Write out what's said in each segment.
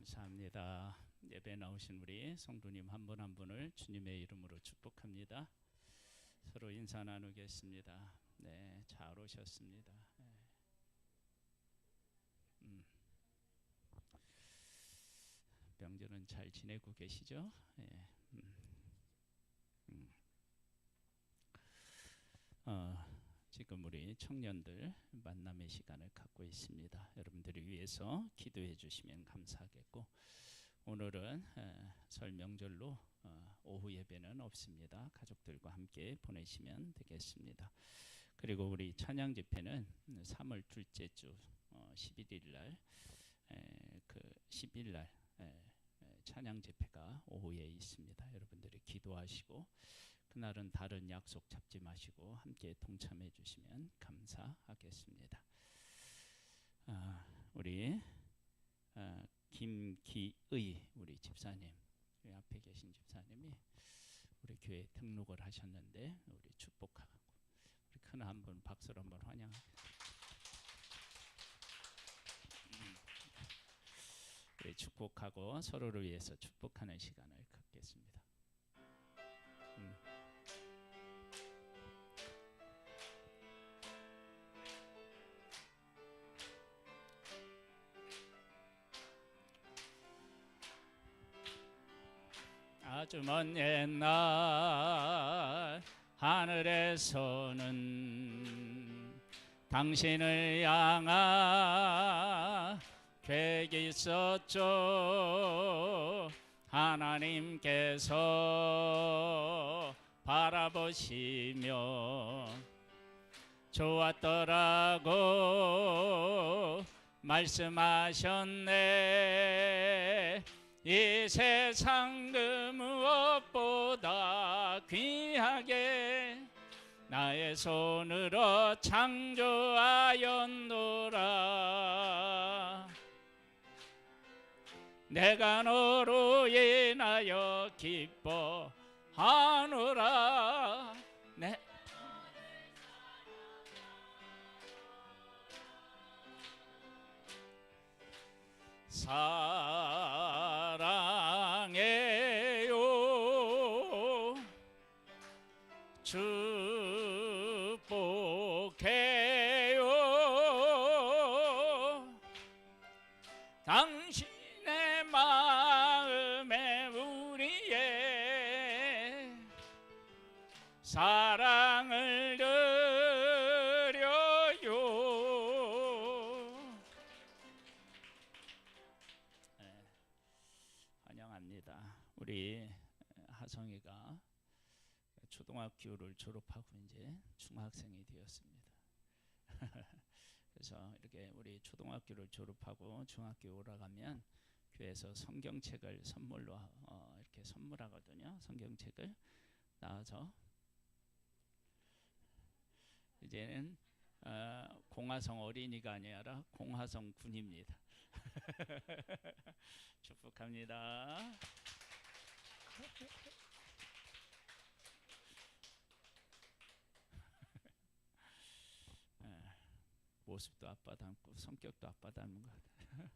감사합니다. 예배 나오신 우리 성도님 한 분 한 분을 주님의 이름으로 축복합니다. 서로 인사 나누겠습니다. 네, 잘 오셨습니다. 명절은 잘 지내고 계시죠? 네. 지금 우리 청년들 만남의 시간을 갖고 있습니다. 여러분들을 위해서 기도해 주시면 감사하겠고, 오늘은 설 명절로 오후 예배는 없습니다. 가족들과 함께 보내시면 되겠습니다. 그리고 우리 찬양 집회는 3월 둘째 주 11일 날 그 10일 날 찬양 집회가 오후에 있습니다. 여러분들이 기도하시고 그날은 다른 약속 잡지 마시고 함께 동참해 주시면 감사하겠습니다. 우리 김기의 우리 집사님, 여기 앞에 계신 집사님이 우리 교회 등록을 하셨는데 우리 축복하고 우리 큰 한 분 박수로 한번 환영합니다. 우리 축복하고 서로를 위해서 축복하는 시간을 갖겠습니다. 아주 먼 옛날 하늘에서는 당신을 향한 계획이 있었죠. 하나님께서 바라보시며 좋았더라고 말씀하셨네. 이 세상 그 무엇보다 귀하게 나의 손으로 창조하였노라. 내가 너로 인하여 기뻐하노라. 내 사랑해요 축복해요 당신의 마음에 우리의 사랑을 환영합니다. 우리 하성이가 초등학교를 졸업하고 이제 중학생이 되었습니다. 그래서 이렇게 우리 초등학교를 졸업하고 중학교 올라가면 교회에서 성경책을 선물로 이렇게 선물하거든요. 성경책을 나와서 이제는 공화성 어린이가 아니라 공화성 군입니다. 축복합니다. 모습도 아빠 닮고 성격도 아빠 닮은 것 같아요.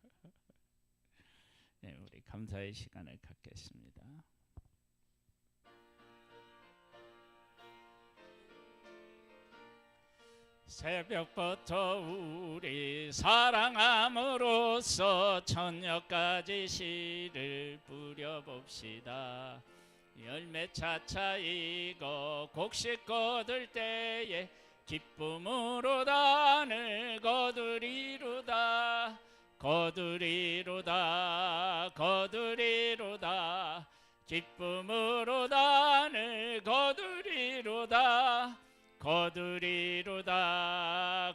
네, 우리 감사의 시간을 갖겠습니다. 새벽부터 우리 사랑함으로써 저녁까지 시를 뿌려봅시다. 열매 차차이고 곡식 거둘 때에 기쁨으로 단을 거두리로다. 거두리로다 거두리로다 기쁨으로 단을 거두리로다. 거두리로다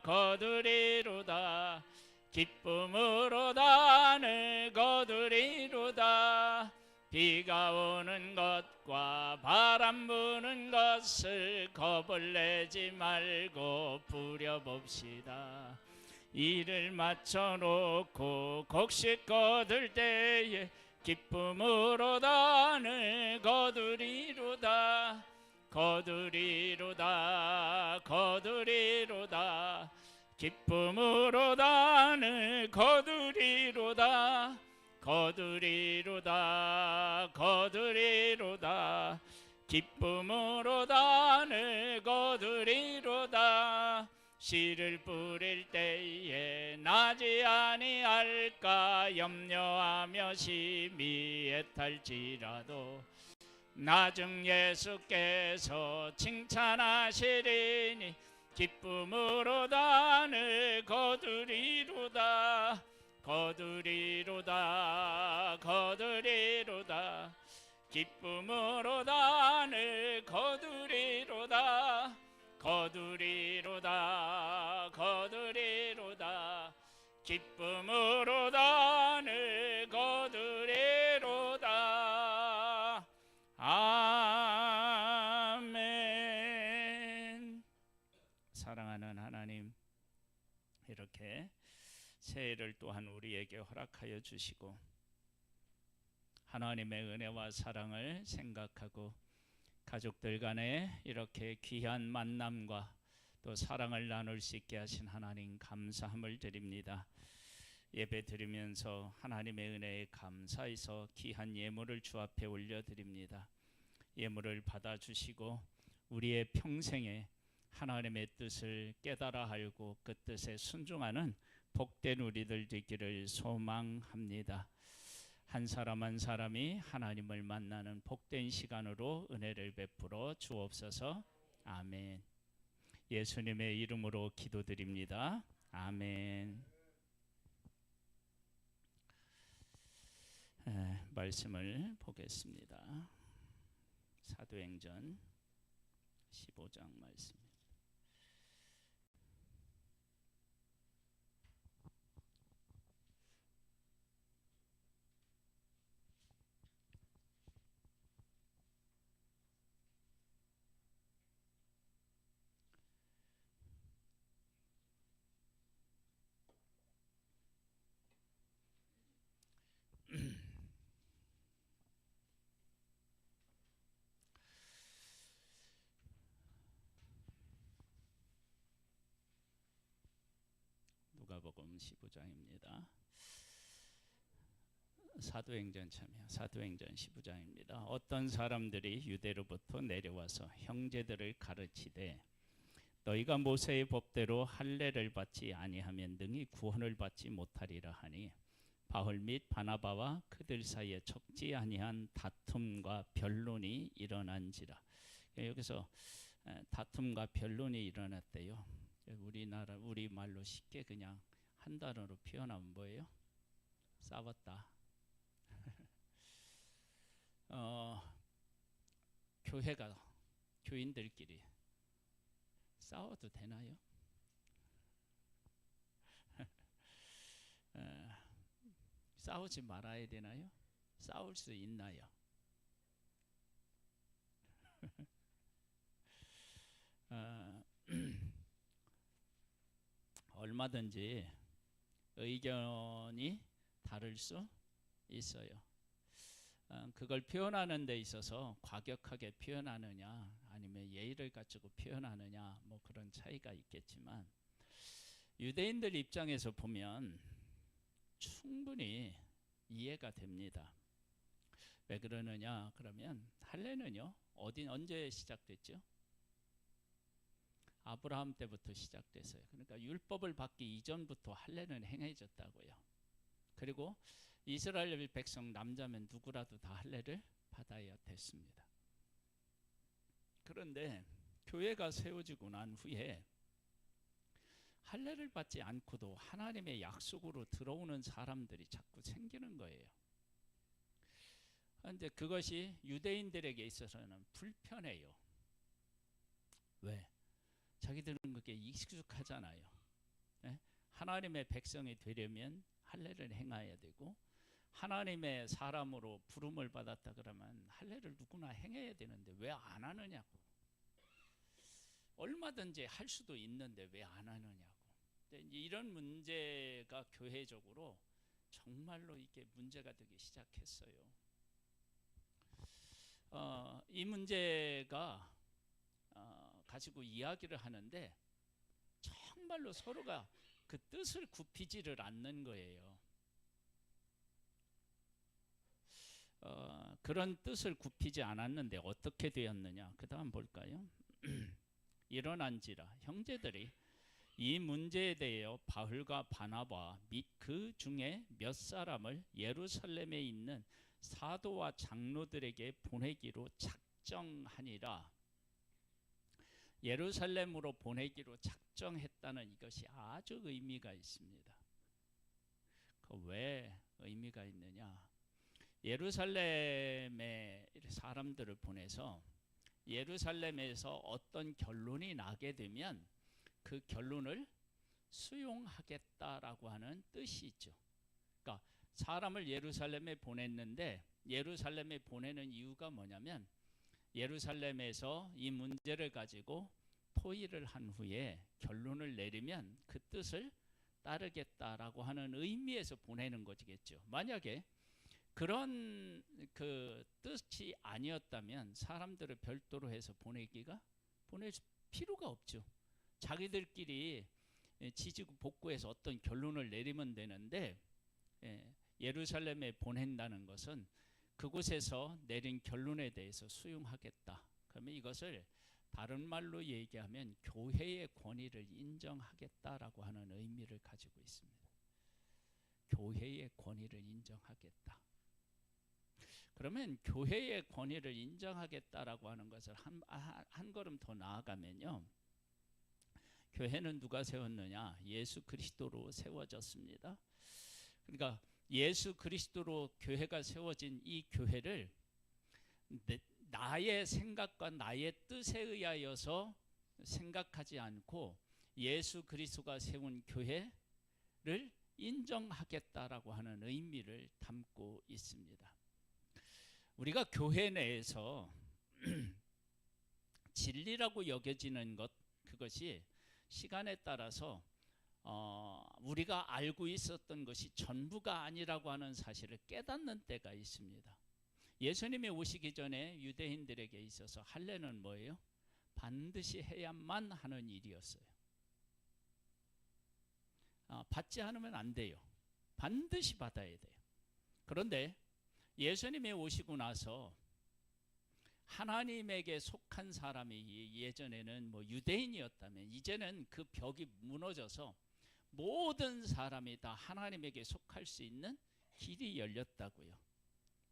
거두리로다 기쁨으로 단을 거두리로다. 비가 오는 것과 바람 부는 것을 겁을 내지 말고 부려봅시다. 이를 맞춰놓고 곡식 거둘 때에 기쁨으로 단을 거두리로다. 거두리로다 거두리로다 기쁨으로 단을 거두리로다. 거두리로다 거두리로다 기쁨으로다 늘 거두리로다 씨를 뿌릴 때에 나지 아니할까 염려하며 심히 애탈지라도 나중 예수께서 칭찬하시리니 기쁨으로다 늘 거두리로다 거두리로다 거두리로다 기쁨으로다 늘 거두리로다 거두리로다 거두리로다 기쁨으로다 늘 거두리로다 아멘. 사랑하는 하나님, 이렇게 새해를 또한 우리에게 허락하여 주시고 하나님의 은혜와 사랑을 생각하고 가족들 간에 이렇게 귀한 만남과 또 사랑을 나눌 수 있게 하신 하나님 감사함을 드립니다. 예배 드리면서 하나님의 은혜에 감사해서 귀한 예물을 주 앞에 올려드립니다. 예물을 받아주시고 우리의 평생에 하나님의 뜻을 깨달아 알고 그 뜻에 순종하는 복된 우리들 되기를 소망합니다. 한 사람 한 사람이 하나님을 만나는 복된 시간으로 은혜를 베풀어 주옵소서. 아멘. 예수님의 이름으로 기도드립니다. 아멘. 말씀을 보겠습니다. 사도행전 15장 말씀. 누가복음 15장입니다. 사도행전 15장입니다. 어떤 사람들이 유대로부터 내려와서 형제들을 가르치되 너희가 모세의 법대로 할례를 받지 아니하면 능히 구원을 받지 못하리라 하니 바울 및 바나바와 그들 사이에 적지 아니한 다툼과 변론이 일어난지라. 여기서 다툼과 변론이 일어났대요. 우리 말로 쉽게 그냥 한 단어로 표현하면 뭐예요? 싸웠다. 교회가 교인들끼리 싸워도 되나요? 싸우지 말아야 되나요? 싸울 수 있나요? 얼마든지 의견이 다를 수 있어요. 그걸 표현하는 데 있어서 과격하게 표현하느냐 아니면 예의를 갖추고 표현하느냐 뭐 그런 차이가 있겠지만 유대인들 입장에서 보면 충분히 이해가 됩니다. 왜 그러느냐 그러면 할례는요 언제 시작됐죠? 아브라함 때부터 시작됐어요. 그러니까 율법을 받기 이전부터 할례는 행해졌다고요. 그리고 이스라엘 백성 남자면 누구라도 다 할례를 받아야 됐습니다. 그런데 교회가 세워지고 난 후에 할례를 받지 않고도 하나님의 약속으로 들어오는 사람들이 자꾸 생기는 거예요. 그런데 그것이 유대인들에게 있어서는 불편해요. 왜? 자기들은 그게 익숙하잖아요. 네? 하나님의 백성이 되려면 할례를 행해야 되고 하나님의 사람으로 부름을 받았다 그러면 할례를 누구나 행해야 되는데 왜 안 하느냐고. 얼마든지 할 수도 있는데 왜 안 하느냐고. 이제 이런 문제가 교회적으로 정말로 이게 문제가 되기 시작했어요. 이 문제가 가지고 이야기를 하는데 정말로 서로가 그 뜻을 굽히지를 않는 거예요. 그런 뜻을 굽히지 않았는데 어떻게 되었느냐? 그 다음 볼까요? 일어난지라 형제들이 이 문제에 대하여 바울과 바나바 및 그 중에 몇 사람을 예루살렘에 있는 사도와 장로들에게 보내기로 작정하니라. 예루살렘으로 보내기로 작정했다는 이것이 아주 의미가 있습니다. 왜 의미가 있느냐? 예루살렘에 사람들을 보내서 예루살렘에서 어떤 결론이 나게 되면 그 결론을 수용하겠다라고 하는 뜻이 있죠. 그러니까 사람을 예루살렘에 보냈는데 예루살렘에 보내는 이유가 뭐냐면 예루살렘에서 이 문제를 가지고 토의를 한 후에 결론을 내리면 그 뜻을 따르겠다라고 하는 의미에서 보내는 것이겠죠. 만약에 그런 그 뜻이 아니었다면 사람들을 별도로 해서 보낼 필요가 없죠. 자기들끼리 지지고 볶고해서 어떤 결론을 내리면 되는데 예루살렘에 보낸다는 것은 그곳에서 내린 결론에 대해서 수용하겠다. 그러면 이것을 다른 말로 얘기하면 교회의 권위를 인정하겠다라고 하는 의미를 가지고 있습니다. 교회의 권위를 인정하겠다. 그러면 교회의 권위를 인정하겠다라고 하는 것을 한 걸음 더 나아가면요. 교회는 누가 세웠느냐? 예수 그리스도로 세워졌습니다. 그러니까 예수 그리스도로 교회가 세워진 이 교회를 나의 생각과 나의 뜻에 의하여서 생각하지 않고 예수 그리스도가 세운 교회를 인정하겠다라고 하는 의미를 담고 있습니다. 우리가 교회 내에서 진리라고 여겨지는 것, 그것이 시간에 따라서 우리가 알고 있었던 것이 전부가 아니라고 하는 사실을 깨닫는 때가 있습니다. 예수님이 오시기 전에 유대인들에게 있어서 할례는 뭐예요? 반드시 해야만 하는 일이었어요. 받지 않으면 안 돼요. 반드시 받아야 돼요. 그런데 예수님이 오시고 나서 하나님에게 속한 사람이 예전에는 유대인이었다면 이제는 그 벽이 무너져서 모든 사람이 다 하나님에게 속할 수 있는 길이 열렸다고요.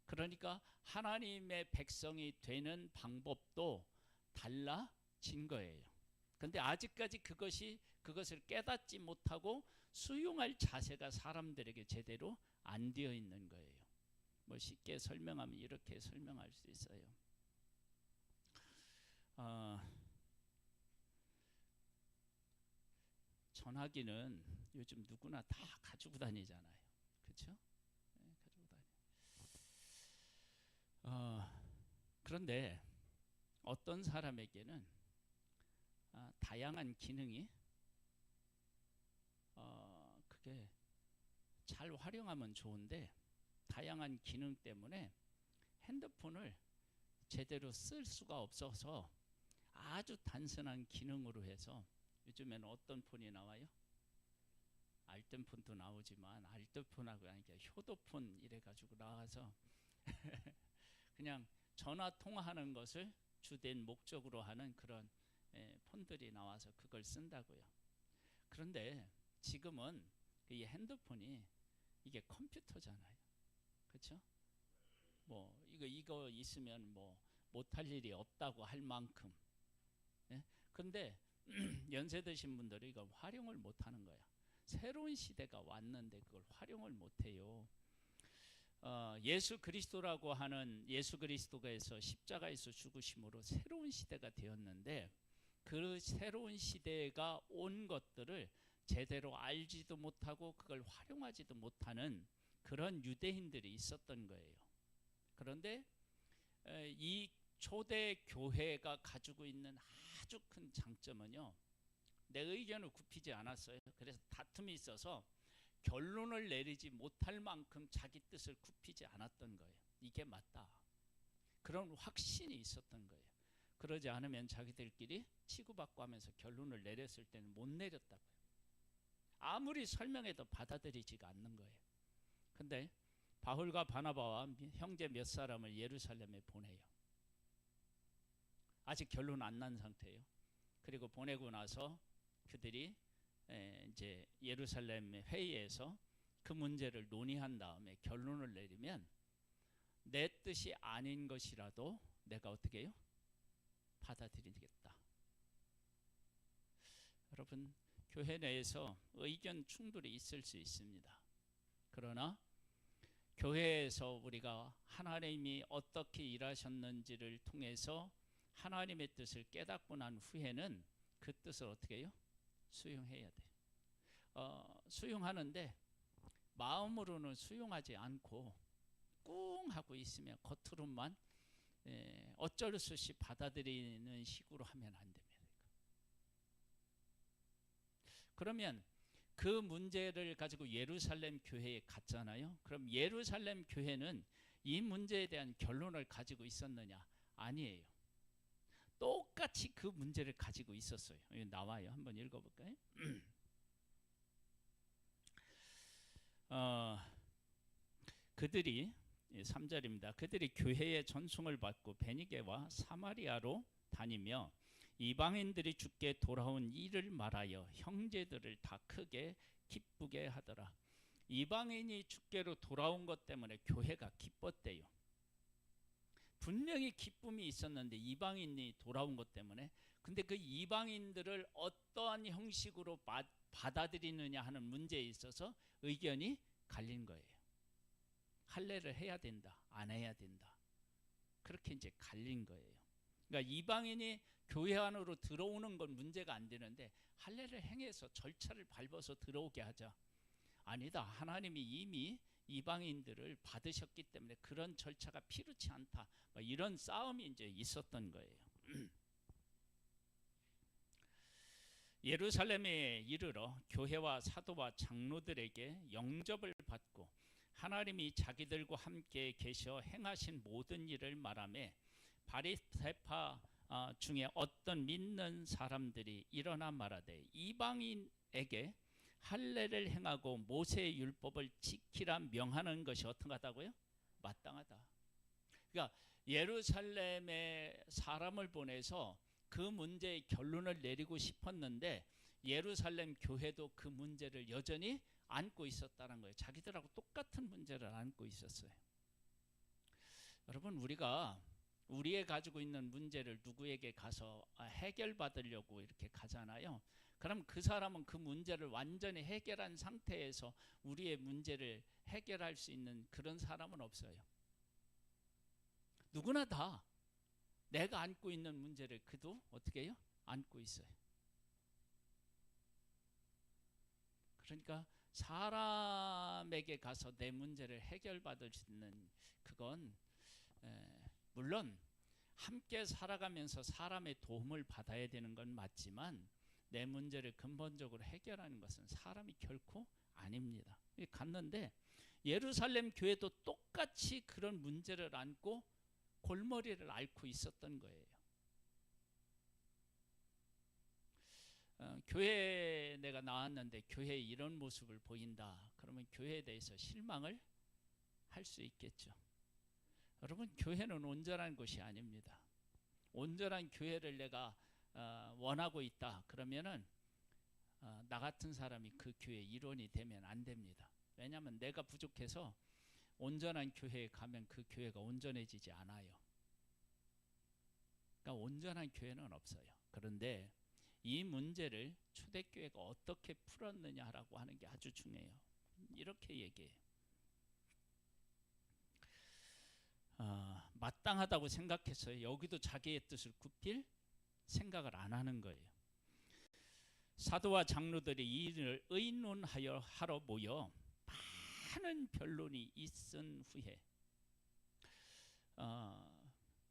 그러니까 하나님의 백성이 되는 방법도 달라진 거예요. 그런데 아직까지 그것을 깨닫지 못하고 수용할 자세가 사람들에게 제대로 안 되어 있는 거예요. 쉽게 설명하면 이렇게 설명할 수 있어요. 전화기는 요즘 누구나 다 가지고 다니잖아요. 그렇죠? 네, 가지고 다녀. 그런데 어떤 사람에게는 다양한 기능이 그게 잘 활용하면 좋은데 다양한 기능 때문에 핸드폰을 제대로 쓸 수가 없어서 아주 단순한 기능으로 해서 요즘에는 어떤 폰이 나와요? 알뜰폰도 나오지만 알뜰폰하고 아니라 효도폰 이래가지고 나와서 그냥 전화 통화하는 것을 주된 목적으로 하는 그런 폰들이 나와서 그걸 쓴다고요. 그런데 지금은 이 핸드폰이 이게 컴퓨터잖아요. 그렇죠? 이거 있으면 못할 일이 없다고 할 만큼. 그런데 연세 드신 분들이 이걸 활용을 못하는 거야. 새로운 시대가 왔는데 그걸 활용을 못해요. 예수 그리스도라고 하는 예수 그리스도가에서 십자가에서 죽으심으로 새로운 시대가 되었는데 그 새로운 시대가 온 것들을 제대로 알지도 못하고 그걸 활용하지도 못하는 그런 유대인들이 있었던 거예요. 그런데 이 초대 교회가 가지고 있는 아주 큰 장점은요, 내 의견을 굽히지 않았어요. 그래서 다툼이 있어서 결론을 내리지 못할 만큼 자기 뜻을 굽히지 않았던 거예요. 이게 맞다. 그런 확신이 있었던 거예요. 그러지 않으면 자기들끼리 치고받고 하면서 결론을 내렸을 때는 못 내렸다고요. 아무리 설명해도 받아들이지가 않는 거예요. 근데 바울과 바나바와 형제 몇 사람을 예루살렘에 보내요. 아직 결론 안 난 상태예요. 그리고 보내고 나서 그들이 이제 예루살렘 회의에서 그 문제를 논의한 다음에 결론을 내리면 내 뜻이 아닌 것이라도 내가 어떻게 해요? 받아들이겠다. 여러분, 교회 내에서 의견 충돌이 있을 수 있습니다. 그러나 교회에서 우리가 하나님이 어떻게 일하셨는지를 통해서 하나님의 뜻을 깨닫고 난 후에는 그 뜻을 어떻게 해요? 수용해야 돼요. 수용하는데 마음으로는 수용하지 않고 꿍 하고 있으면 겉으로만 어쩔 수 없이 받아들이는 식으로 하면 안 됩니다. 그러면 그 문제를 가지고 예루살렘 교회에 갔잖아요. 그럼 예루살렘 교회는 이 문제에 대한 결론을 가지고 있었느냐? 아니에요. 똑같이 그 문제를 가지고 있었어요. 여기 나와요. 한번 읽어볼까요? 그들이 3절입니다. 그들이 교회의 전송을 받고 베니게와 사마리아로 다니며 이방인들이 주께 돌아온 일을 말하여 형제들을 다 크게 기쁘게 하더라. 이방인이 주께로 돌아온 것 때문에 교회가 기뻤대요. 분명히 기쁨이 있었는데 이방인이 돌아온 것 때문에. 근데 그 이방인들을 어떠한 형식으로 받아들이느냐 하는 문제에 있어서 의견이 갈린 거예요. 할례를 해야 된다, 안 해야 된다. 그렇게 이제 갈린 거예요. 그러니까 이방인이 교회 안으로 들어오는 건 문제가 안 되는데 할례를 행해서 절차를 밟아서 들어오게 하자. 아니다. 하나님이 이미 이방인들을 받으셨기 때문에 그런 절차가 필요치 않다. 이런 싸움이 이제 있었던 거예요. 예루살렘에 이르러 교회와 사도와 장로들에게 영접을 받고 하나님이 자기들과 함께 계셔 행하신 모든 일을 말하며 바리새파 중에 어떤 믿는 사람들이 일어나 말하되 이방인에게 할례를 행하고 모세의 율법을 지키라 명하는 것이 어떠하다고요? 마땅하다. 그러니까 예루살렘에 사람을 보내서 그 문제의 결론을 내리고 싶었는데 예루살렘 교회도 그 문제를 여전히 안고 있었다는 거예요. 자기들하고 똑같은 문제를 안고 있었어요. 여러분, 우리가 우리의 가지고 있는 문제를 누구에게 가서 해결받으려고 이렇게 가잖아요. 그럼 그 사람은 그 문제를 완전히 해결한 상태에서 우리의 문제를 해결할 수 있는 그런 사람은 없어요. 누구나 다 내가 안고 있는 문제를 그도 어떻게 해요? 안고 있어요. 그러니까 사람에게 가서 내 문제를 해결받을 수 있는 그건 물론 함께 살아가면서 사람의 도움을 받아야 되는 건 맞지만 내 문제를 근본적으로 해결하는 것은 사람이 결코 아닙니다. 갔는데 예루살렘 교회도 똑같이 그런 문제를 안고 골머리를 앓고 있었던 거예요. 교회에 내가 나왔는데 교회에 이런 모습을 보인다. 그러면 교회에 대해서 실망을 할 수 있겠죠. 여러분, 교회는 온전한 것이 아닙니다. 온전한 교회를 내가 원하고 있다. 그러면은 나 같은 사람이 그 교회 일원이 되면 안 됩니다. 왜냐하면 내가 부족해서 온전한 교회에 가면 그 교회가 온전해지지 않아요. 그러니까 온전한 교회는 없어요. 그런데 이 문제를 초대교회가 어떻게 풀었느냐라고 하는 게 아주 중요해요. 이렇게 얘기해요. 마땅하다고 생각해서 여기도 자기의 뜻을 굽힐 생각을 안 하는 거예요. 사도와 장로들이 이 일을 의논하여 하러 모여 많은 변론이 있은 후에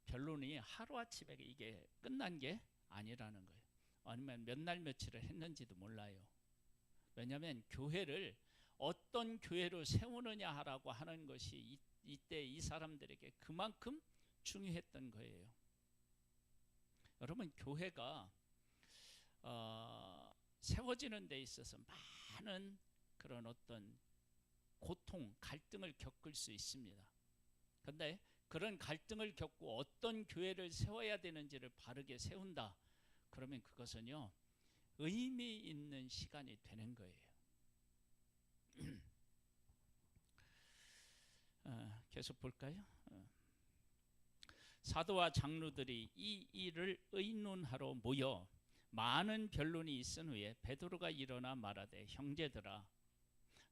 변론이 하루아침에 이게 끝난 게 아니라는 거예요. 아니면 몇 날 며칠을 했는지도 몰라요. 왜냐하면 교회를 어떤 교회로 세우느냐라고 하는 것이 이때 이 사람들에게 그만큼 중요했던 거예요. 여러분, 교회가 세워지는 데 있어서 많은 그런 어떤 고통, 갈등을 겪을 수 있습니다. 그런데 그런 갈등을 겪고 어떤 교회를 세워야 되는지를 바르게 세운다. 그러면 그것은요, 의미 있는 시간이 되는 거예요. 계속 볼까요? 사도와 장로들이 이 일을 의논하러 모여 많은 변론이 있은 후에 베드로가 일어나 말하되, 형제들아,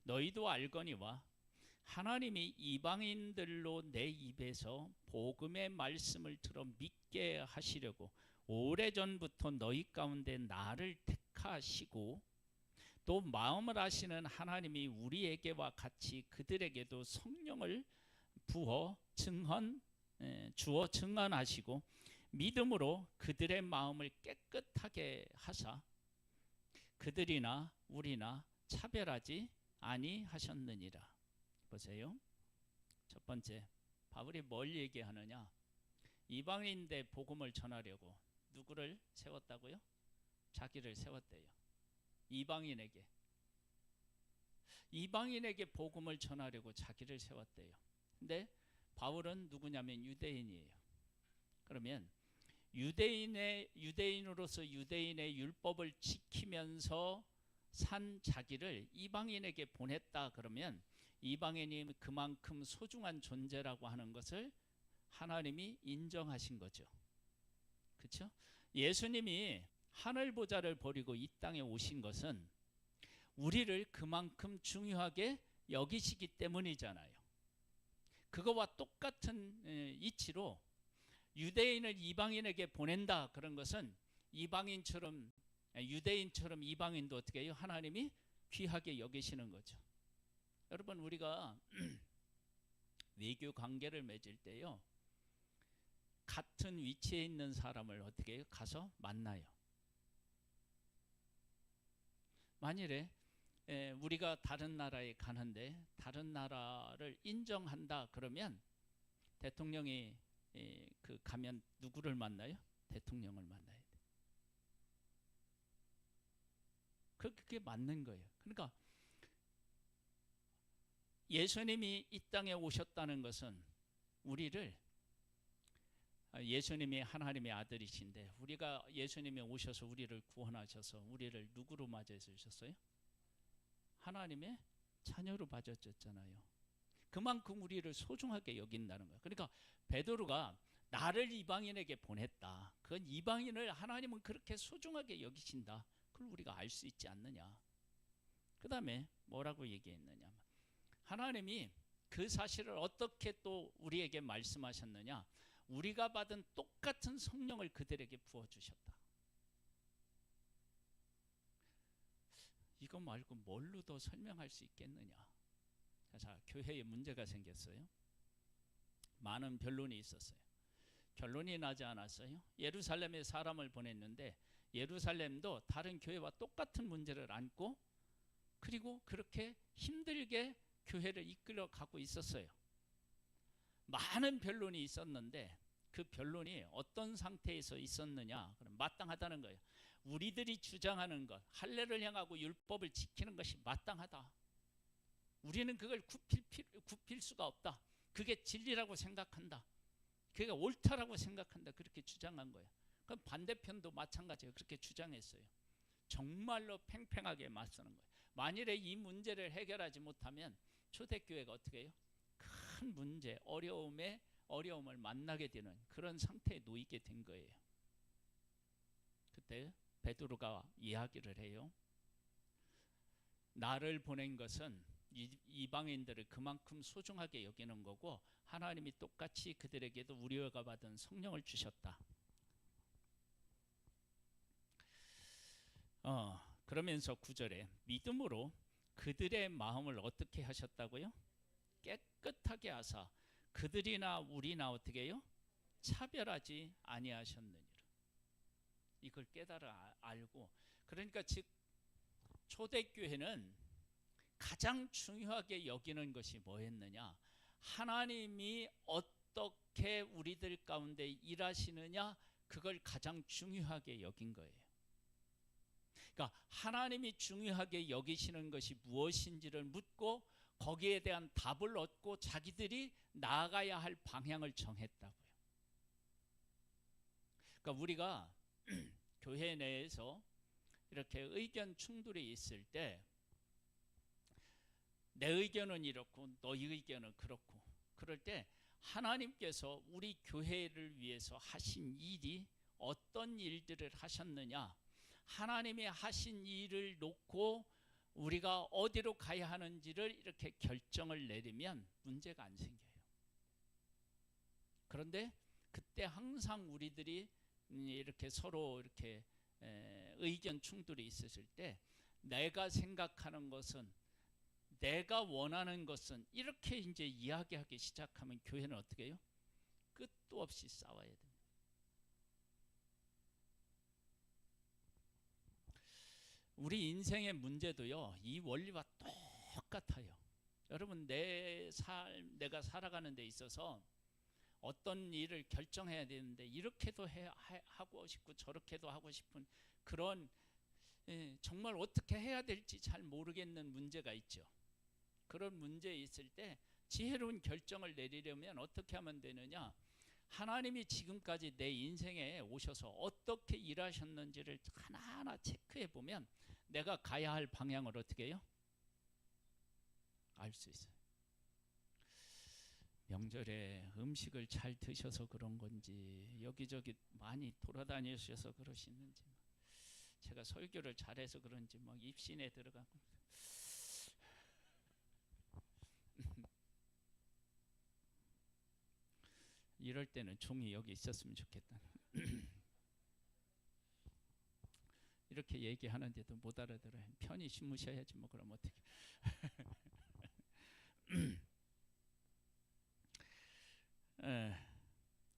너희도 알거니와 하나님이 이방인들로 내 입에서 복음의 말씀을 들어 믿게 하시려고 오래전부터 너희 가운데 나를 택하시고 또 마음을 아시는 하나님이 우리에게와 같이 그들에게도 성령을 부어 주어 증언하시고 믿음으로 그들의 마음을 깨끗하게 하사 그들이나 우리나 차별하지 아니하셨느니라. 보세요. 첫 번째, 바울이 뭘 얘기하느냐? 이방인대 복음을 전하려고 누구를 세웠다고요? 자기를 세웠대요. 이방인에게 복음을 전하려고 자기를 세웠대요. 근데 바울은 누구냐면 유대인이에요. 그러면 유대인으로서 유대인의 율법을 지키면서 산 자기를 이방인에게 보냈다. 그러면 이방인이 그만큼 소중한 존재라고 하는 것을 하나님이 인정하신 거죠. 그렇죠? 예수님이 하늘 보좌를 버리고 이 땅에 오신 것은 우리를 그만큼 중요하게 여기시기 때문이잖아요. 그거와 똑같은 이치로 유대인을 이방인에게 보낸다. 그런 것은 유대인처럼 이방인도 어떻게 해요? 하나님이 귀하게 여기시는 거죠. 여러분, 우리가 외교 관계를 맺을 때요, 같은 위치에 있는 사람을 어떻게 해요? 가서 만나요. 만일에 우리가 다른 나라에 가는데 다른 나라를 인정한다 그러면 대통령이 가면 누구를 만나요? 대통령을 만나야 돼. 그게 맞는 거예요. 그러니까 예수님이 이 땅에 오셨다는 것은 우리를, 예수님이 하나님의 아들이신데 우리가 예수님이 오셔서 우리를 구원하셔서 우리를 누구로 맞아 주셨어요? 하나님의 자녀로 맞아줬잖아요. 그만큼 우리를 소중하게 여긴다는 거예요. 그러니까 베드로가 나를 이방인에게 보냈다. 그건 이방인을 하나님은 그렇게 소중하게 여기신다. 그걸 우리가 알 수 있지 않느냐. 그 다음에 뭐라고 얘기했느냐. 하나님이 그 사실을 어떻게 또 우리에게 말씀하셨느냐. 우리가 받은 똑같은 성령을 그들에게 부어주셨다. 이거 말고 뭘로 더 설명할 수 있겠느냐. 자, 교회에 문제가 생겼어요. 많은 변론이 있었어요. 결론이 나지 않았어요. 예루살렘에 사람을 보냈는데 예루살렘도 다른 교회와 똑같은 문제를 안고 그리고 그렇게 힘들게 교회를 이끌어 가고 있었어요. 많은 변론이 있었는데 그 변론이 어떤 상태에서 있었느냐. 그럼 마땅하다는 거예요. 우리들이 주장하는 것, 할례를 향하고 율법을 지키는 것이 마땅하다. 우리는 그걸 굽힐 수가 없다. 그게 진리라고 생각한다. 그게 옳다라고 생각한다. 그렇게 주장한 거예요. 그럼 반대편도 마찬가지예요. 그렇게 주장했어요. 정말로 팽팽하게 맞서는 거예요. 만일에 이 문제를 해결하지 못하면 초대교회가 어떻게 해요? 큰 문제, 어려움을 만나게 되는 그런 상태에 놓이게 된 거예요. 그때 베드로가 이야기를 해요. 나를 보낸 것은 이방인들을 그만큼 소중하게 여기는 거고 하나님이 똑같이 그들에게도 우리가 받은 성령을 주셨다. 그러면서 9절에 믿음으로 그들의 마음을 어떻게 하셨다고요? 깨끗하게 하사 그들이나 우리나 어떻게 해요? 차별하지 아니하셨느니라. 이걸 깨달아 알고, 그러니까 즉 초대교회는 가장 중요하게 여기는 것이 뭐였느냐? 하나님이 어떻게 우리들 가운데 일하시느냐, 그걸 가장 중요하게 여긴 거예요. 그러니까 하나님이 중요하게 여기시는 것이 무엇인지를 묻고 거기에 대한 답을 얻고 자기들이 나아가야 할 방향을 정했다고요. 그러니까 우리가 교회 내에서 이렇게 의견 충돌이 있을 때 내 의견은 이렇고 너희 의견은 그렇고, 그럴 때 하나님께서 우리 교회를 위해서 하신 일이 어떤 일들을 하셨느냐, 하나님이 하신 일을 놓고 우리가 어디로 가야 하는지를 이렇게 결정을 내리면 문제가 안 생겨요. 그런데 그때 항상 우리들이 이렇게 서로 이렇게 의견 충돌이 있었을 때 내가 생각하는 것은, 내가 원하는 것은, 이렇게 이제 이야기하기 시작하면 교회는 어떻게 해요? 끝도 없이 싸워야 됩니다. 우리 인생의 문제도요, 이 원리와 똑같아요. 여러분, 내가 살아가는 데 있어서 어떤 일을 결정해야 되는데 이렇게도 하고 싶고 저렇게도 하고 싶은 그런, 정말 어떻게 해야 될지 잘 모르겠는 문제가 있죠. 그런 문제에 있을 때 지혜로운 결정을 내리려면 어떻게 하면 되느냐, 하나님이 지금까지 내 인생에 오셔서 어떻게 일하셨는지를 하나하나 체크해 보면 내가 가야 할 방향을 어떻게 해요? 알 수 있어요. 명절에 음식을 잘 드셔서 그런 건지, 여기저기 많이 돌아다니셔서 그러시는지, 제가 설교를 잘해서 그런지 막 입신에 들어가고 이럴 때는 종이 여기 있었으면 좋겠다. 이렇게 얘기하는데도 못 알아들어요. 편히 심으셔야지 뭐, 그럼 어떻게.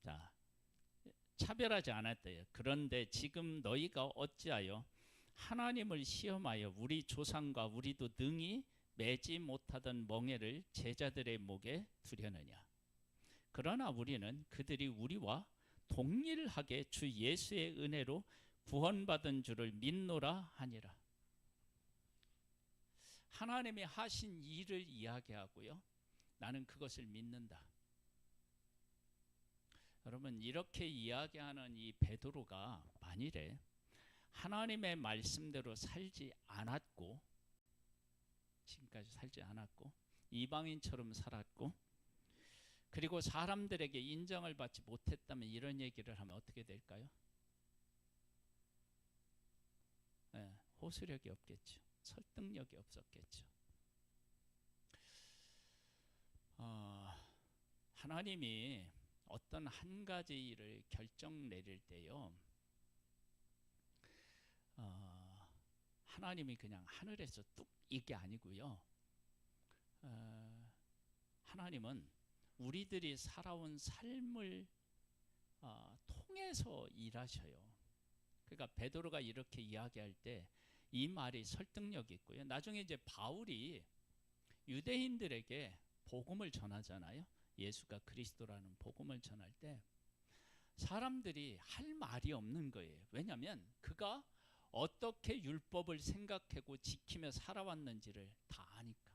자, 차별하지 않았대요. 그런데 지금 너희가 어찌하여 하나님을 시험하여 우리 조상과 우리도 능히 매지 못하던 멍에를 제자들의 목에 두려느냐. 그러나 우리는 그들이 우리와 동일하게 주 예수의 은혜로 구원받은 줄을 믿노라 하니라. 하나님이 하신 일을 이야기하고요, 나는 그것을 믿는다. 여러분, 이렇게 이야기하는 이 베드로가 만일에 하나님의 말씀대로 살지 않았고, 지금까지 살지 않았고 이방인처럼 살았고, 그리고 사람들에게 인정을 받지 못했다면 이런 얘기를 하면 어떻게 될까요? 호소력이 없겠죠. 설득력이 없었겠죠. 하나님이 어떤 한 가지 일을 결정 내릴 때요, 하나님이 그냥 하늘에서 뚝 이게 아니고요, 하나님은 우리들이 살아온 삶을 통해서 일하셔요. 그러니까 베드로가 이렇게 이야기할 때 이 말이 설득력이 있고요. 나중에 이제 바울이 유대인들에게 복음을 전하잖아요. 예수가 그리스도라는 복음을 전할 때 사람들이 할 말이 없는 거예요. 왜냐하면 그가 어떻게 율법을 생각하고 지키며 살아왔는지를 다 아니까.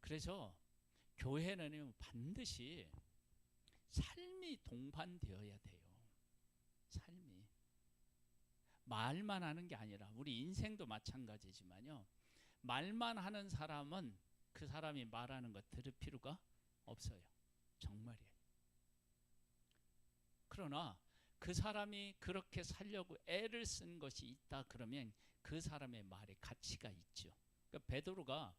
그래서 교회는 반드시 삶이 동반되어야 돼요. 삶이 말만 하는 게 아니라, 우리 인생도 마찬가지지만요, 말만 하는 사람은 그 사람이 말하는 거 들을 필요가 없어요. 정말이에요. 그러나 그 사람이 그렇게 살려고 애를 쓴 것이 있다 그러면 그 사람의 말에 가치가 있죠. 그러니까 베드로가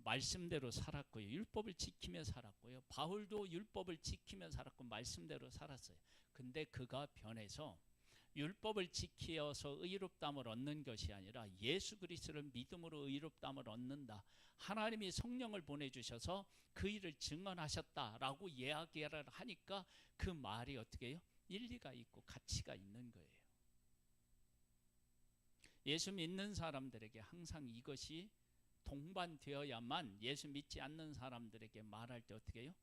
말씀대로 살았고요, 율법을 지키며 살았고요, 바울도 율법을 지키며 살았고 말씀대로 살았어요. 근데 그가 변해서 율법을 지키어서 의롭다함을 얻는 것이 아니라 예수 그리스도를 믿음으로 의롭다함을 얻는다, 하나님이 성령을 보내주셔서 그 일을 증언하셨다라고 이야기를 하니까 그 말이 어떻게 해요? 일리가 있고 가치가 있는 거예요. 예수 믿는 사람들에게 항상 이것이 동반되어야만, 예수 믿지 않는 사람들에게 말할 때 어떻게 해요?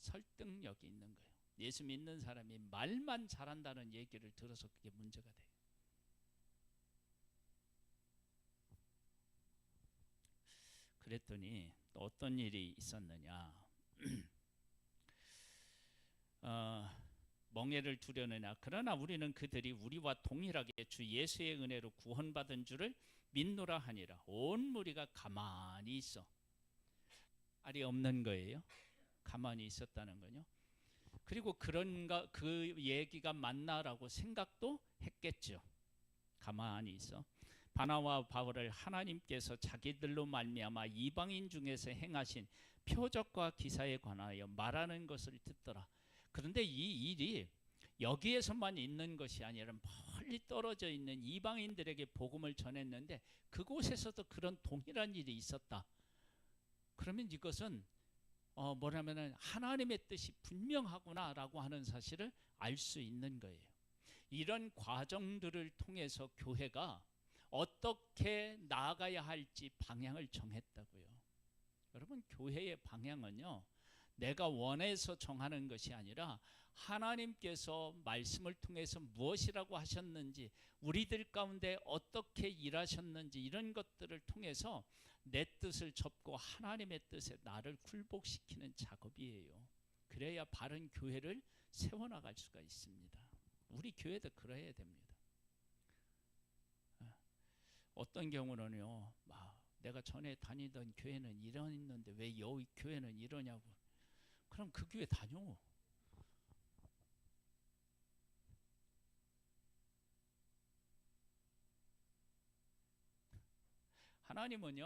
설득력이 있는 거예요. 예수 믿는 사람이 말만 잘한다는 얘기를 들어서 그게 문제가 돼요. 그랬더니 또 어떤 일이 있었느냐. 멍에를 두려느냐. 그러나 우리는 그들이 우리와 동일하게 주 예수의 은혜로 구원받은 줄을 믿노라 하니라. 온 무리가 가만히 있어. 알이 없는 거예요. 가만히 있었다는 거요. 그리고 그런가 그 얘기가 맞나라고 생각도 했겠죠. 가만히 있어. 바나바와 바울을 하나님께서 자기들로 말미암아 이방인 중에서 행하신 표적과 기사에 관하여 말하는 것을 듣더라. 그런데 이 일이 여기에서만 있는 것이 아니라 멀리 떨어져 있는 이방인들에게 복음을 전했는데 그곳에서도 그런 동일한 일이 있었다. 그러면 이것은 뭐냐면은 하나님의 뜻이 분명하구나라고 하는 사실을 알 수 있는 거예요. 이런 과정들을 통해서 교회가 어떻게 나아가야 할지 방향을 정했다고요. 여러분, 교회의 방향은요, 내가 원해서 정하는 것이 아니라 하나님께서 말씀을 통해서 무엇이라고 하셨는지, 우리들 가운데 어떻게 일하셨는지, 이런 것들을 통해서 내 뜻을 접고 하나님의 뜻에 나를 굴복시키는 작업이에요. 그래야 바른 교회를 세워나갈 수가 있습니다. 우리 교회도 그래야 됩니다. 어떤 경우는요, 내가 전에 다니던 교회는 이러는데 왜 여기 교회는 이러냐고. 그럼 그 교회 다녀. 하나님은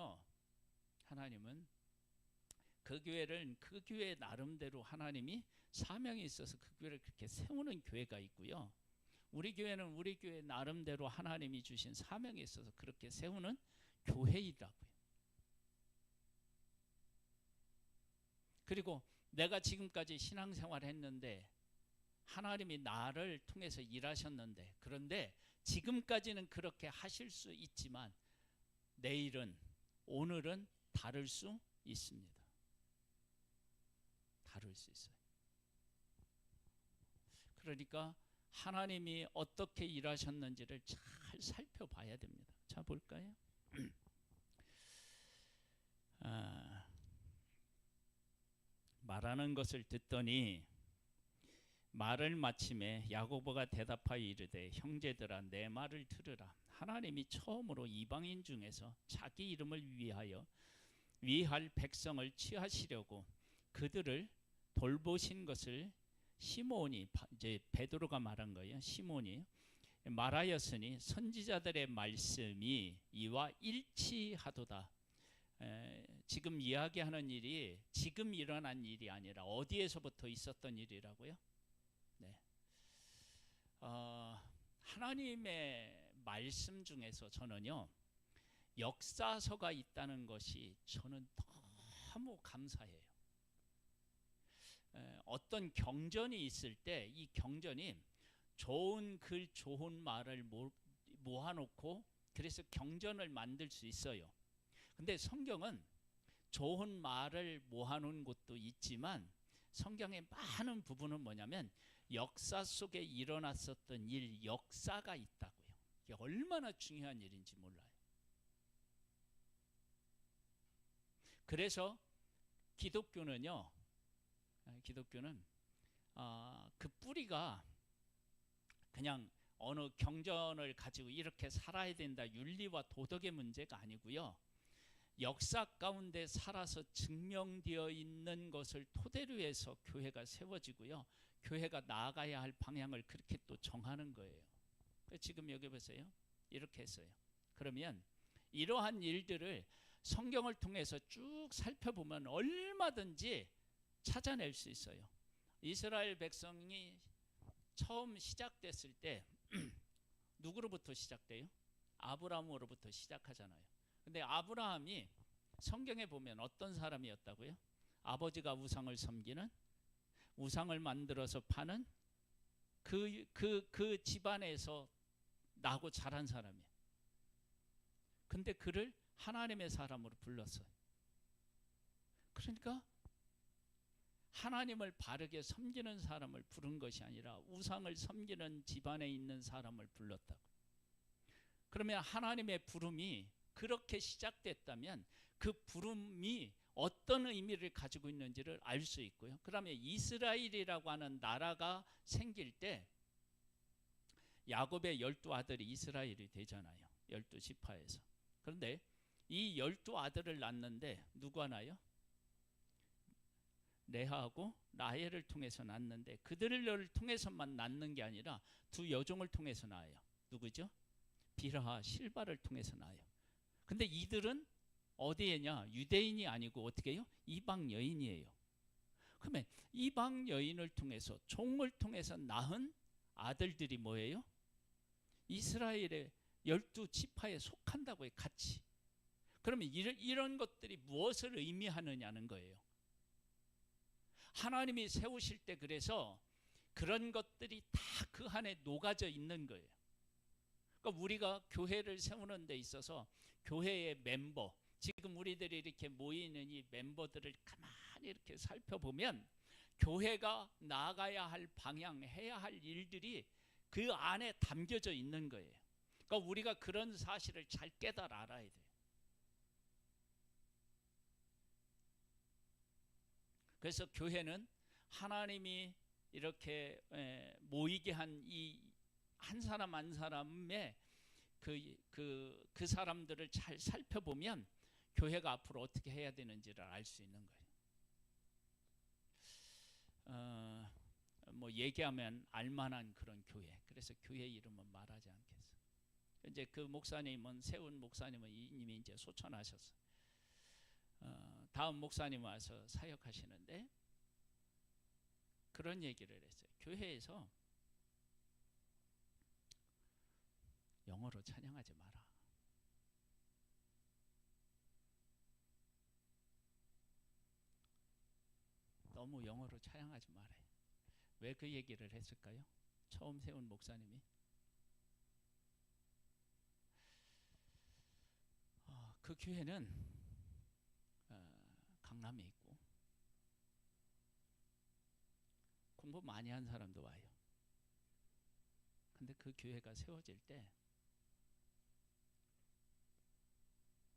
그 교회를 그 교회 나름대로 하나님이 사명이 있어서 그 교회를 그렇게 세우는 교회가 있고요. 우리 교회는 우리 교회 나름대로 하나님이 주신 사명이 있어서 그렇게 세우는 교회이라고요. 그리고 내가 지금까지 신앙생활 했는데 하나님이 나를 통해서 일하셨는데, 그런데 지금까지는 그렇게 하실 수 있지만 내일은, 오늘은 다를 수 있습니다. 다를 수 있어요. 그러니까 하나님이 어떻게 일하셨는지를 잘 살펴봐야 됩니다. 자, 볼까요? 말하는 것을 듣더니 말을 마침에 야고보가 대답하여 이르되, 형제들아, 내 말을 들으라. 하나님이 처음으로 이방인 중에서 자기 이름을 위할 백성을 취하시려고 그들을 돌보신 것을 시몬이, 이제 베드로가 말한 거예요. 시몬이 말하였으니 선지자들의 말씀이 이와 일치하도다. 지금 이야기하는 일이 지금 일어난 일이 아니라 어디에서부터 있었던 일이라고요? 네. 하나님의 말씀 중에서 저는요, 역사서가 있다는 것이 저는 너무 감사해요. 어떤 경전이 있을 때 이 경전이 좋은 글, 좋은 말을 모아놓고 그래서 경전을 만들 수 있어요. 근데 성경은 좋은 말을 모아놓은 것도 있지만 성경의 많은 부분은 뭐냐면 역사 속에 일어났었던 일, 역사가 있다고요. 이게 얼마나 중요한 일인지 몰라요. 그래서 기독교는 그 뿌리가 그냥 어느 경전을 가지고 이렇게 살아야 된다, 윤리와 도덕의 문제가 아니고요. 역사 가운데 살아서 증명되어 있는 것을 토대로 해서 교회가 세워지고요. 교회가 나아가야 할 방향을 그렇게 또 정하는 거예요. 지금 여기 보세요. 이렇게 했어요. 그러면 이러한 일들을 성경을 통해서 쭉 살펴보면 얼마든지 찾아낼 수 있어요. 이스라엘 백성이 처음 시작됐을 때 누구로부터 시작돼요? 아브라함으로부터 시작하잖아요. 근데 아브라함이 성경에 보면 어떤 사람이었다고요? 아버지가 우상을 섬기는, 우상을 만들어서 파는 그 집안에서 나고 자란 사람이에요. 근데 그를 하나님의 사람으로 불렀어요. 그러니까 하나님을 바르게 섬기는 사람을 부른 것이 아니라 우상을 섬기는 집안에 있는 사람을 불렀다고. 그러면 하나님의 부름이 그렇게 시작됐다면 그 부름이 어떤 의미를 가지고 있는지를 알 수 있고요. 그다음에 이스라엘이라고 하는 나라가 생길 때 야곱의 12아들이 이스라엘이 되잖아요. 12지파에서. 그런데 이 12아들을 낳는데 누가 나요? 레아하고 라헬을 통해서 낳는데 그들을 통해서만 낳는 게 아니라 두 여종을 통해서 낳아요. 누구죠? 비라와 실바를 통해서 낳아요. 근데 이들은 어디에냐? 유대인이 아니고 어떻게 해요? 이방 여인이에요. 그러면 이방 여인을 통해서 종을 통해서 낳은 아들들이 뭐예요? 이스라엘의 12지파에 속한다고 해요. 같이. 그러면 이런 것들이 무엇을 의미하느냐는 거예요. 하나님이 세우실 때 그래서 그런 것들이 다 그 안에 녹아져 있는 거예요. 그러니까 우리가 교회를 세우는 데 있어서 교회의 멤버, 지금 우리들이 이렇게 모이는 이 멤버들을 가만히 이렇게 살펴보면 교회가 나아가야 할 방향, 해야 할 일들이 그 안에 담겨져 있는 거예요. 그러니까 우리가 그런 사실을 잘 깨달아 알아야 돼요. 그래서 교회는 하나님이 이렇게 모이게 한 이 한 사람 한 사람의 그 사람들을 잘 살펴보면 교회가 앞으로 어떻게 해야 되는지를 알 수 있는 거예요. 뭐 얘기하면 알만한 그런 교회. 그래서 교회 이름은 말하지 않겠어요. 이제 그 목사님은 세운 목사님은 이미 이제 소천하셨어요. 다음 목사님 와서 사역하시는데 그런 얘기를 했어요. 교회에서 영어로 찬양하지 마라. 너무 영어로 찬양하지 말아요. 왜 그 얘기를 했을까요? 처음 세운 목사님이 그 교회는 강남에 있고 공부 많이 한 사람도 와요. 근데 그 교회가 세워질 때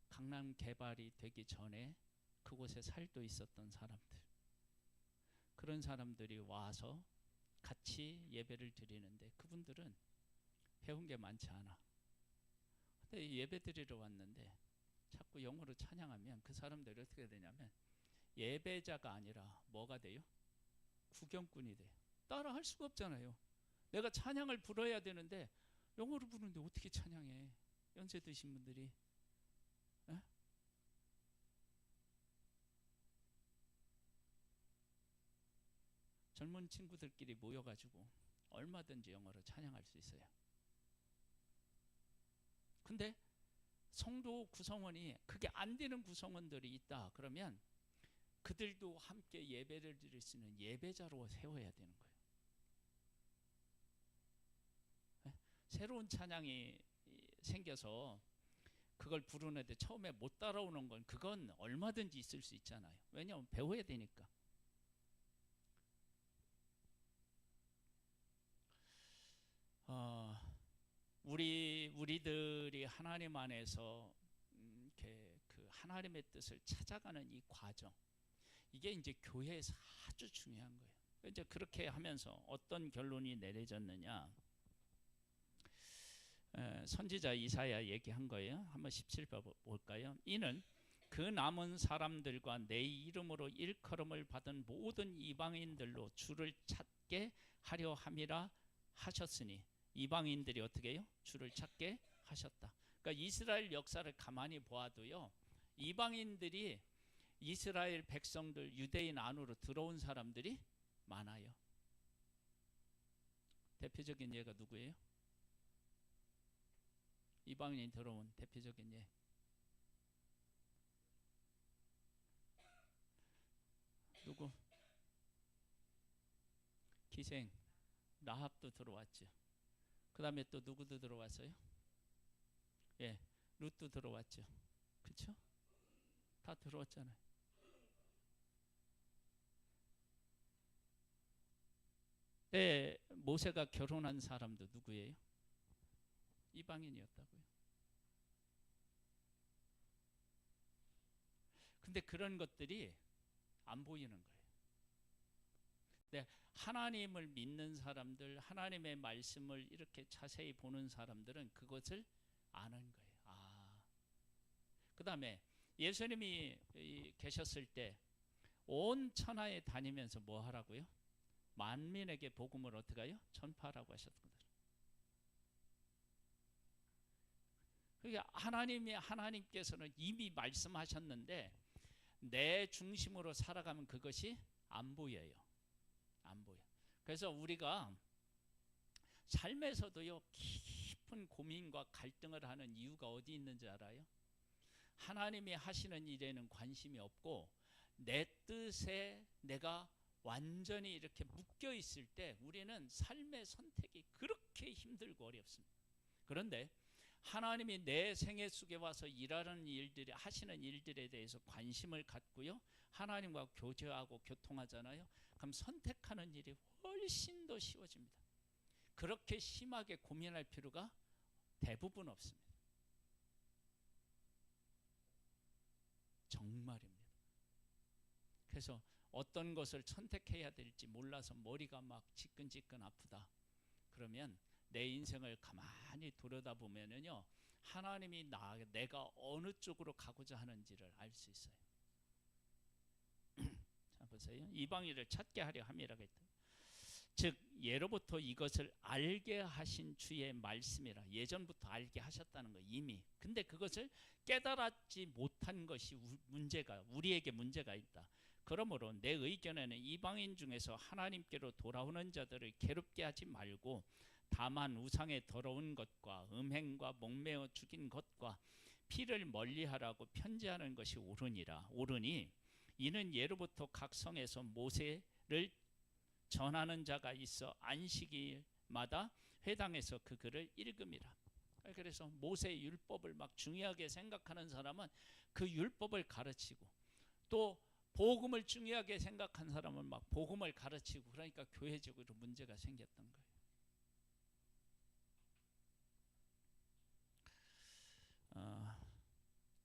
강남 개발이 되기 전에 그곳에 살도 있었던 사람들, 그런 사람들이 와서 같이 예배를 드리는데 그분들은 배운 게 많지 않아. 근데 예배 드리러 왔는데 자꾸 영어로 찬양하면 그 사람들이 어떻게 되냐면 예배자가 아니라 뭐가 돼요? 구경꾼이 돼요. 따라 할 수가 없잖아요. 내가 찬양을 불러야 되는데 영어로 부르는데 어떻게 찬양해? 연세 드신 분들이. 에? 젊은 친구들끼리 모여가지고 얼마든지 영어로 찬양할 수 있어요. 근데 성도 구성원이 그게 안 되는 구성원들이 있다 그러면 그들도 함께 예배를 드릴 수 있는 예배자로 세워야 되는 거예요. 네? 새로운 찬양이 생겨서 그걸 부르는데 처음에 못 따라오는 건 그건 얼마든지 있을 수 있잖아요. 왜냐하면 배워야 되니까. 우리들이 하나님 안에서 이렇게 그 하나님의 뜻을 찾아가는 이 과정, 이게 이제 교회에서 아주 중요한 거예요. 이제 그렇게 하면서 어떤 결론이 내려졌느냐? 선지자 이사야 얘기한 거예요. 한번 17절 볼까요? 이는 그 남은 사람들과 내 이름으로 일컬음을 받은 모든 이방인들로 주를 찾게 하려 함이라 하셨으니, 이방인들이 어떻게 해요? 주를 찾게 하셨다. 그러니까 이스라엘 역사를 가만히 보아도요, 이방인들이 이스라엘 백성들 유대인 안으로 들어온 사람들이 많아요. 대표적인 예가 누구예요? 이방인이 들어온 대표적인 예. 누구? 기생 라합도 들어왔죠. 그 다음에 또 누구도 들어왔어요? 예, 룻도 들어왔죠. 그렇죠? 다 들어왔잖아요. 때 모세가 결혼한 사람도 누구예요? 이방인이었다고요. 근데 그런 것들이 안 보이는 거예요. 근데 하나님을 믿는 사람들, 하나님의 말씀을 이렇게 자세히 보는 사람들은 그것을 아는 거예요. 그 다음에 예수님이 계셨을 때 온 천하에 다니면서 뭐 하라고요? 만민에게 복음을 어떻게 해요? 전파하라고 하셨거든요. 그러니까 하나님께서는 이미 말씀하셨는데 내 중심으로 살아가면 그것이 안 보여요. 안 보여. 그래서 우리가 삶에서도요, 깊은 고민과 갈등을 하는 이유가 어디 있는지 알아요? 하나님이 하시는 일에는 관심이 없고 내 뜻에 내가 완전히 이렇게 묶여 있을 때 우리는 삶의 선택이 그렇게 힘들고 어렵습니다. 그런데 하나님이 내 생애 속에 와서 일하는 일들이, 하시는 일들에 대해서 관심을 갖고요, 하나님과 교제하고 교통하잖아요. 그럼 선택하는 일이 훨씬 더 쉬워집니다. 그렇게 심하게 고민할 필요가 대부분 없습니다. 정말입니다. 그래서 어떤 것을 선택해야 될지 몰라서 머리가 막 지끈지끈 아프다. 그러면 내 인생을 가만히 들여다보면요, 하나님이 내가 어느 쪽으로 가고자 하는지를 알 수 있어요. 자 보세요. 이방인을 찾게 하려 함이라고 했다. 즉 예로부터 이것을 알게 하신 주의 말씀이라. 예전부터 알게 하셨다는 거 이미. 근데 그것을 깨달았지 못한 것이 우리에게 문제가 있다. 그러므로 내 의견에는 이방인 중에서 하나님께로 돌아오는 자들을 괴롭게 하지 말고 다만 우상의 더러운 것과 음행과 목매어 죽인 것과 피를 멀리하라고 편지하는 것이 옳으니 이는 예로부터 각 성에서 모세를 전하는 자가 있어 안식일마다 회당에서 그 글을 읽음이라. 그래서 모세의 율법을 막 중요하게 생각하는 사람은 그 율법을 가르치고, 또 복음을 중요하게 생각한 사람은 막 복음을 가르치고, 그러니까 교회적으로 문제가 생겼던 거예요.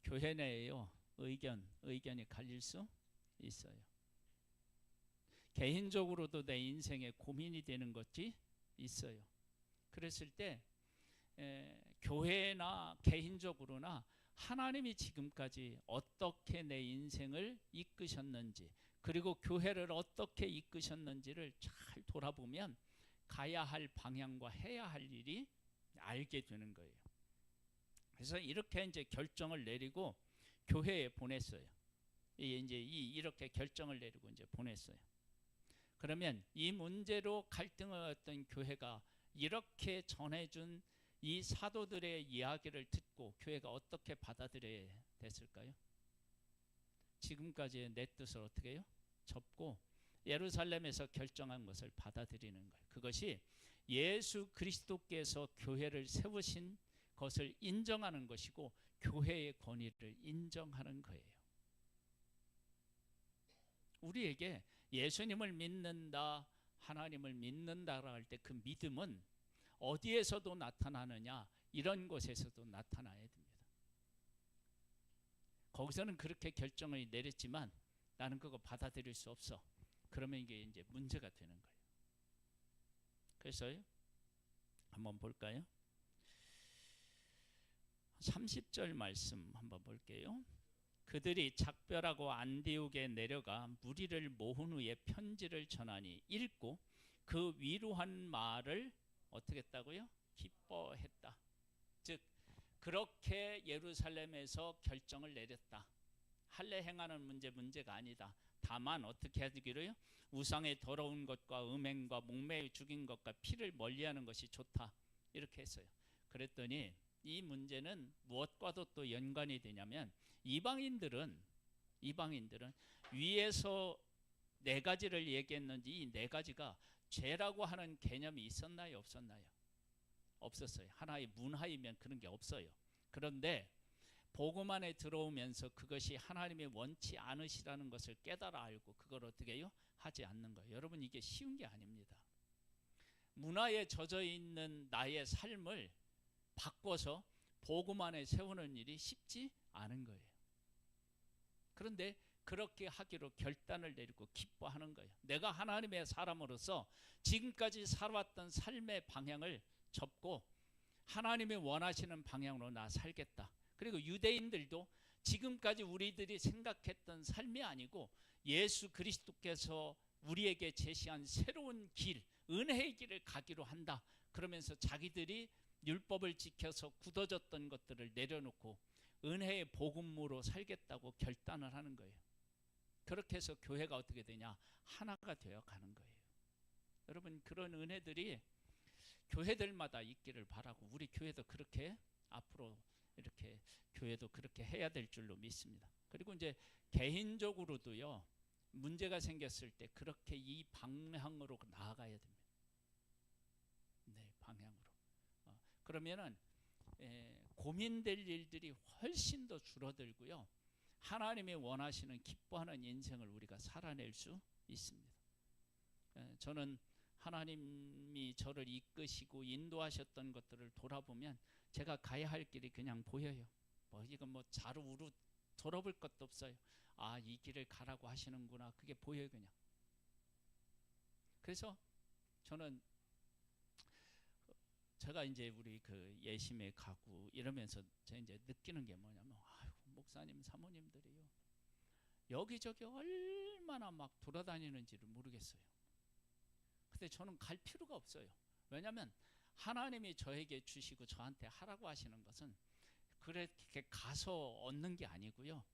교회 내에요, 의견이 갈릴 수 있어요. 개인적으로도 내 인생에 고민이 되는 것이 있어요. 그랬을 때 교회나 개인적으로나 하나님이 지금까지 어떻게 내 인생을 이끄셨는지, 그리고 교회를 어떻게 이끄셨는지를 잘 돌아보면 가야 할 방향과 해야 할 일이 알게 되는 거예요. 그래서 이렇게 이제 결정을 내리고 교회에 보냈어요. 이렇게 결정을 내리고 이제 보냈어요. 그러면 이 문제로 갈등을 했던 교회가 이렇게 전해준 이 사도들의 이야기를 듣고 교회가 어떻게 받아들여야 됐을까요? 지금까지의 내 뜻을 어떻게 해요? 접고 예루살렘에서 결정한 것을 받아들이는 거예요. 그것이 예수 그리스도께서 교회를 세우신 것을 인정하는 것이고 교회의 권위를 인정하는 거예요. 우리에게 예수님을 믿는다, 하나님을 믿는다라고 할 때 그 믿음은 어디에서도 나타나느냐? 이런 곳에서도 나타나야 됩니다. 거기서는 그렇게 결정을 내렸지만 나는 그거 받아들일 수 없어. 그러면 이게 이제 문제가 되는 거예요. 그래서 한번 볼까요? 30절 말씀 한번 볼게요. 그들이 작별하고 안디옥에 내려가 무리를 모은 후에 편지를 전하니 읽고 그 위로한 말을 어떻게 했다고요? 기뻐했다. 즉 그렇게 예루살렘에서 결정을 내렸다. 할례 행하는 문제가 아니다. 다만 어떻게 하기로요? 우상의 더러운 것과 음행과 목매어 죽인 것과 피를 멀리하는 것이 좋다. 이렇게 했어요. 그랬더니 이 문제는 무엇과도 또 연관이 되냐면 이방인들은 위에서 네 가지를 얘기했는지 이 네 가지가 죄라고 하는 개념이 있었나요? 없었나요? 없었어요. 하나의 문화이면 그런 게 없어요. 그런데 복음 안에 들어오면서 그것이 하나님이 원치 않으시라는 것을 깨달아 알고 그걸 어떻게 해요? 하지 않는 거예요. 여러분 이게 쉬운 게 아닙니다. 문화에 젖어 있는 나의 삶을 바꿔서 복음 안에 세우는 일이 쉽지 않은 거예요. 그런데 그렇게 하기로 결단을 내리고 기뻐하는 거예요. 내가 하나님의 사람으로서 지금까지 살아왔던 삶의 방향을 접고 하나님이 원하시는 방향으로 나 살겠다. 그리고 유대인들도 지금까지 우리들이 생각했던 삶이 아니고 예수 그리스도께서 우리에게 제시한 새로운 길, 은혜의 길을 가기로 한다. 그러면서 자기들이 율법을 지켜서 굳어졌던 것들을 내려놓고 은혜의 복음으로 살겠다고 결단을 하는 거예요. 그렇게 해서 교회가 어떻게 되냐? 하나가 되어 가는 거예요. 여러분, 그런 은혜들이 교회들마다 있기를 바라고 우리 교회도 그렇게 앞으로 이렇게 교회도 그렇게 해야 될 줄로 믿습니다. 그리고 이제 개인적으로도요, 문제가 생겼을 때 그렇게 이 방향으로 나아가야 됩니다. 네, 방향으로. 그러면은 고민될 일들이 훨씬 더 줄어들고요. 하나님이 원하시는 기뻐하는 인생을 우리가 살아낼 수 있습니다. 저는 하나님이 저를 이끄시고 인도하셨던 것들을 돌아보면 제가 가야 할 길이 그냥 보여요. 이건 뭐 자루 우루 돌아볼 것도 없어요. 아, 이 길을 가라고 하시는구나. 그게 보여요, 그냥. 그래서 저는 제가 이제 우리 그 예심에 가고 이러면서 제가 이제 느끼는 게 뭐냐면, 아이고, 목사님, 사모님들이요, 여기저기 얼마나 막 돌아다니는지를 모르겠어요. 근데 저는 갈 필요가 없어요. 왜냐하면 하나님이 저에게 주시고 저한테 하라고 하시는 것은 그렇게 가서 얻는 게 아니고요.